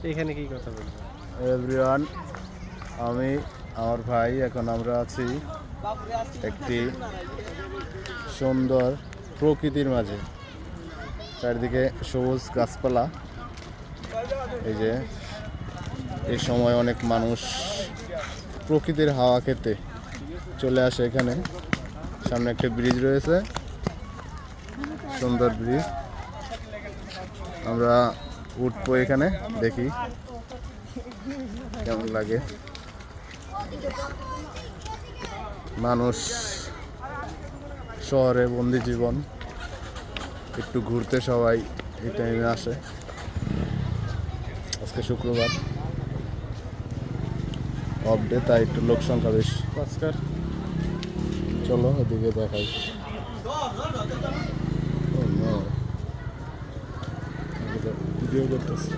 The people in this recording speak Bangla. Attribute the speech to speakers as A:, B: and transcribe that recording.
A: এখানে কি কথা বলবো?
B: এভরিওয়ান, আমি আমার ভাই এখন আমরা আছি একটি সুন্দর প্রকৃতির মাঝে। চারিদিকে সবুজ গাছপালা। এই যে এই সময় অনেক মানুষ প্রকৃতির হাওয়া খেতে চলে আসে এখানে। সামনে একটা ব্রিজ রয়েছে, সুন্দর ব্রিজ। আমরা উঠবো এখানে, দেখি কেমন লাগে। মানুষ শহরে বন্দি জীবন, একটু ঘুরতে সবাই এই টাইমে আসে। আজকে শুক্রবার, অফ ডে, তাই একটু লোক সংখ্যা বেশি।
A: নমস্কার।
B: চলো ওদিকে দেখাই। ভিডিও করতেছি।